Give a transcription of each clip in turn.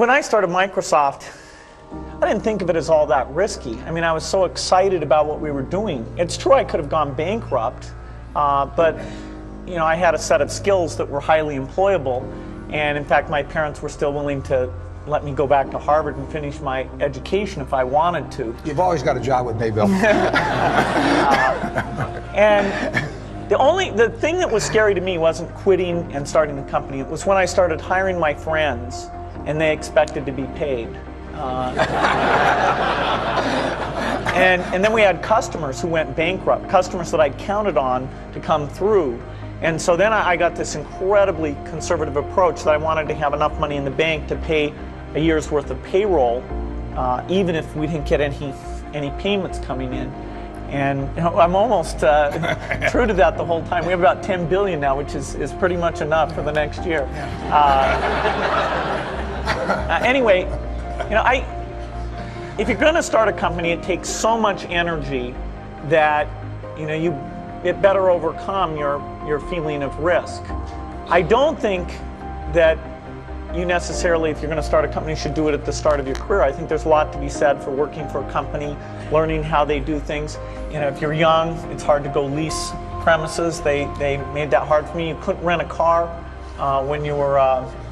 when I started Microsoft, I didn't think of it as all that risky. I mean, I was so excited about what we were doing. It's true I could have gone bankrupt, but you know, I had a set of skills that were highly employable, and in fact, my parents were still willing to let me go back to Harvard and finish my education if I wanted to. You've always got a job with me, Bill. And the thing that was scary to me wasn't quitting and starting the company. It was when I started hiring my friends and they expected to be paid. And then we had customers who went bankrupt, customers that I counted on to come through. And so then I got this incredibly conservative approach that I wanted to have enough money in the bank to pay a year's worth of payroll, even if we didn't get any payments coming in. And you know, I'm almost true to that the whole time. We have about 10 billion now, which is pretty much enough for the next year. Anyway, you know, if you're going to start a company, it takes so much energy that it better overcome your feeling of risk. I don't think that you necessarily, if you're going to start a company, should do it at the start of your career. I think there's a lot to be said for working for a company, learning how they do things. You know, if you're young, it's hard to go lease premises. They made that hard for me. You couldn't rent a car when you were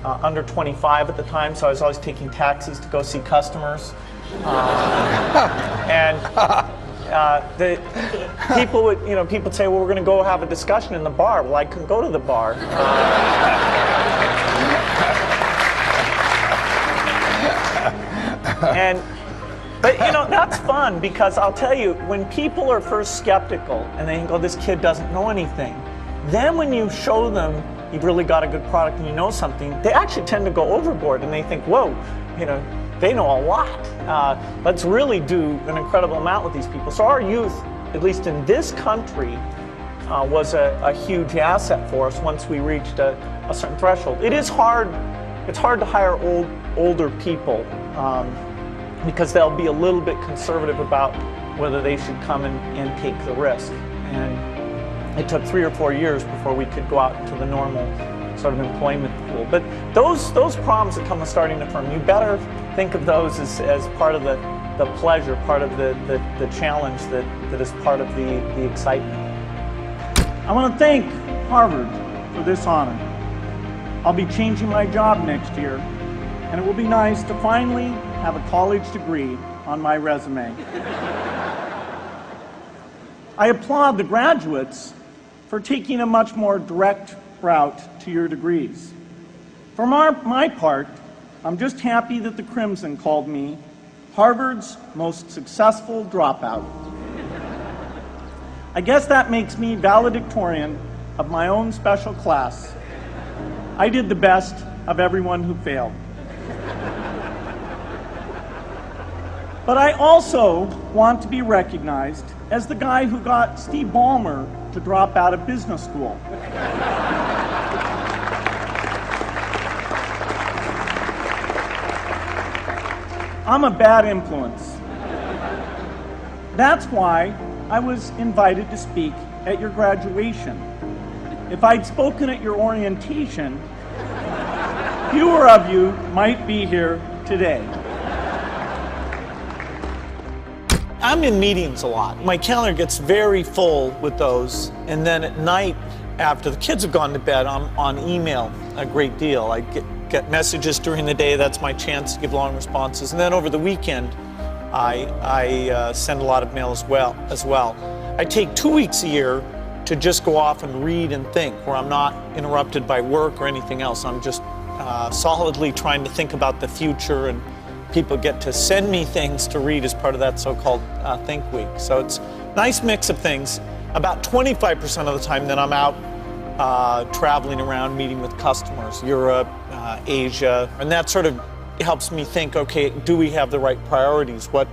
under 25 at the time, so I was always taking taxis to go see customers. And the people would, people would say, well, we're going to go have a discussion in the bar. Well, I couldn't go to the bar. But that's fun, because I'll tell you, when people are first skeptical and they think, oh, this kid doesn't know anything, then when you show them you've really got a good product and you know something, they actually tend to go overboard and they think, whoa, they know a lot. Let's really do an incredible amount with these people. So our youth, at least in this country, was a huge asset for us once we reached a certain threshold. It's hard to hire older people because they'll be a little bit conservative about whether they should come and take the risk. And it took 3 or 4 years before we could go out into the normal sort of employment pool. But those problems that come with starting a firm, you better think of those as part of the pleasure, part of the challenge that is part of the excitement. I want to thank Harvard for this honor. I'll be changing my job next year, and it will be nice to finally have a college degree on my resume. I applaud the graduates for taking a much more direct route to your degrees. For my part, I'm just happy that the Crimson called me Harvard's most successful dropout. I guess that makes me valedictorian of my own special class. I did the best of everyone who failed. But I also want to be recognized as the guy who got Steve Ballmer to drop out of business school. I'm a bad influence. That's why I was invited to speak at your graduation. If I'd spoken at your orientation, fewer of you might be here today. I'm in meetings a lot. My calendar gets very full with those, and then at night, after the kids have gone to bed, I'm on email a great deal. I get messages during the day. That's my chance to give long responses. And then over the weekend, I send a lot of mail as well. I take 2 weeks a year to just go off and read and think, where I'm not interrupted by work or anything else. I'm just solidly trying to think about the future, and people get to send me things to read as part of that so-called Think Week. So it's a nice mix of things. About 25% of the time then I'm out traveling around, meeting with customers, Europe, Asia, and that sort of helps me think, okay, do we have the right priorities? What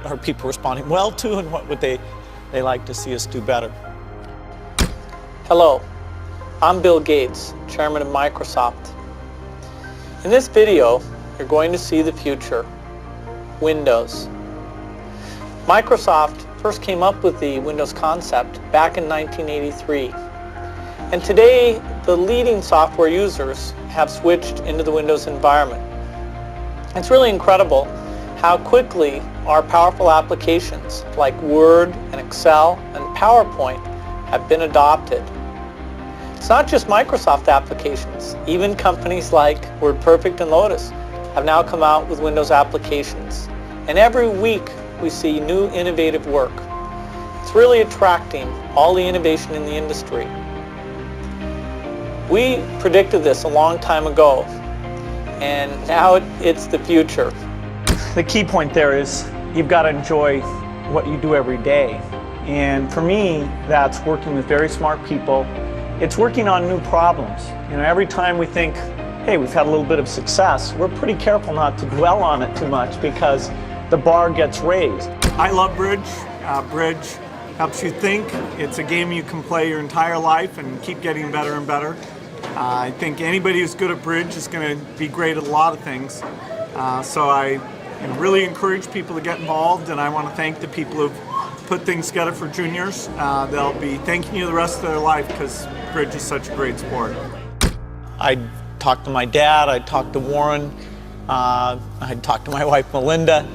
are people responding well to, and what would they like to see us do better? Hello, I'm Bill Gates, Chairman of Microsoft. In this video, you're going to see the future, Windows. Microsoft first came up with the Windows concept back in 1983. And today, the leading software users have switched into the Windows environment. It's really incredible how quickly our powerful applications like Word and Excel and PowerPoint have been adopted. It's not just Microsoft applications. Even companies like WordPerfect and Lotus have now come out with Windows applications. And every week we see new innovative work. It's really attracting all the innovation in the industry. We predicted this a long time ago, and now it's the future. The key point there is you've got to enjoy what you do every day. And for me, that's working with very smart people. It's working on new problems. You know, every time we think, hey, we've had a little bit of success, we're pretty careful not to dwell on it too much because the bar gets raised. I love bridge. Bridge helps you think. It's a game you can play your entire life and keep getting better and better. I think anybody who's good at bridge is going to be great at a lot of things. So I really encourage people to get involved, and I want to thank the people who've put things together for juniors. They'll be thanking you the rest of their life because bridge is such a great sport. I'd talk to my dad, I'd talk to Warren, I'd talk to my wife Melinda.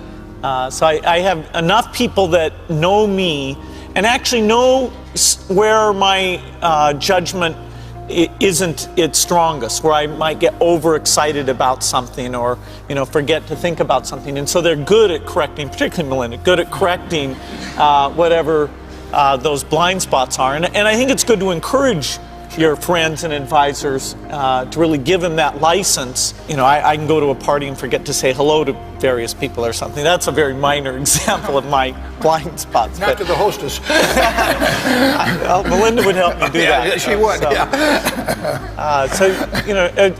So I have enough people that know me and actually know where my judgment isn't its strongest, where I might get overexcited about something or forget to think about something. And so they're good at correcting, particularly Melinda, good at correcting whatever those blind spots are. And I think it's good to encourage your friends and advisors to really give them that license. I can go to a party and forget to say hello to various people or something. That's a very minor example of my blind spots. Not to the hostess. Well, Melinda would help me do that. Yeah, she would.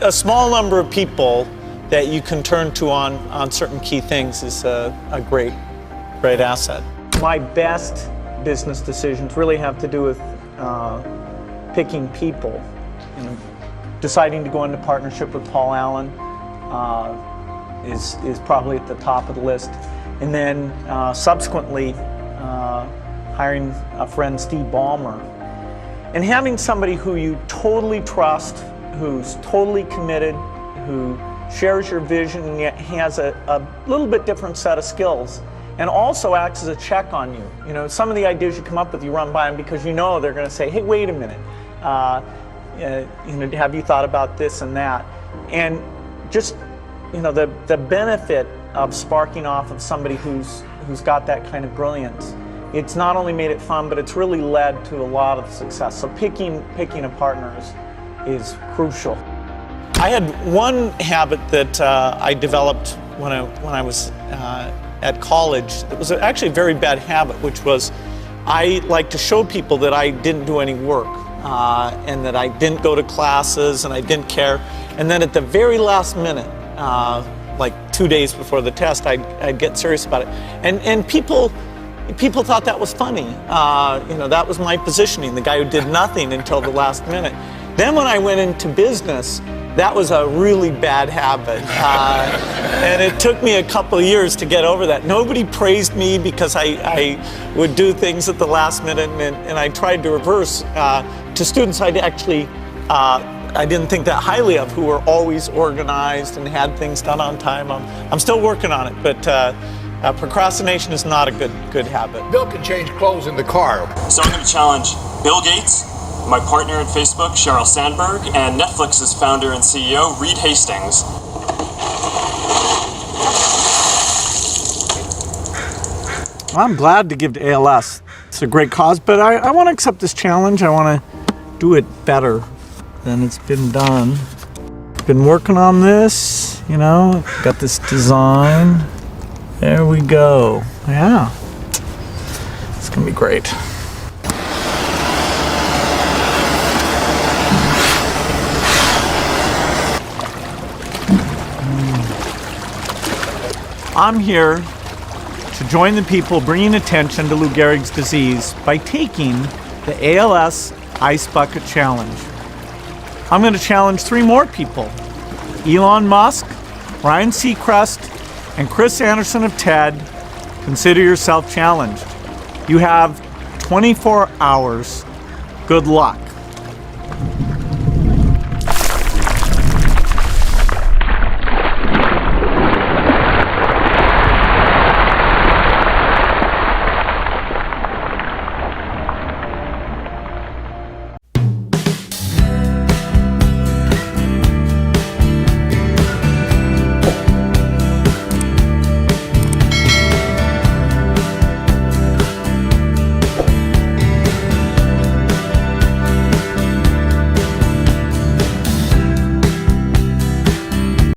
A small number of people that you can turn to on certain key things is a great asset. My best business decisions really have to do with picking people. Deciding to go into partnership with Paul Allen is probably at the top of the list. And then subsequently hiring a friend, Steve Ballmer. And having somebody who you totally trust, who's totally committed, who shares your vision and yet has a little bit different set of skills, and also acts as a check on you. Some of the ideas you come up with, you run by them because they're going to say, hey, wait a minute. Have you thought about this and that? And just, the benefit of sparking off of somebody who's got that kind of brilliance, it's not only made it fun, but it's really led to a lot of success. So picking a partner is crucial. I had one habit that I developed when I was at college. It was actually a very bad habit, which was I like to show people that I didn't do any work. And that I didn't go to classes and I didn't care. And then at the very last minute, like 2 days before the test, I'd get serious about it. And people thought that was funny. That was my positioning, the guy who did nothing until the last minute. Then when I went into business, that was a really bad habit. And it took me a couple of years to get over that. Nobody praised me because I would do things at the last minute, and I tried to reverse to students I didn't think that highly of, who were always organized and had things done on time. I'm still working on it, but procrastination is not a good habit. Bill can change clothes in the car. So I'm going to challenge Bill Gates, my partner at Facebook, Sheryl Sandberg, and Netflix's founder and CEO, Reed Hastings. I'm glad to give to ALS. It's a great cause, but I want to accept this challenge. I want to do it better than it's been done. Been working on this, got this design. There we go. Yeah, it's gonna be great. I'm here to join the people bringing attention to Lou Gehrig's disease by taking the ALS Ice Bucket Challenge. I'm going to challenge 3 more people: Elon Musk, Ryan Seacrest, and Chris Anderson of TED. Consider yourself challenged. You have 24 hours. Good luck.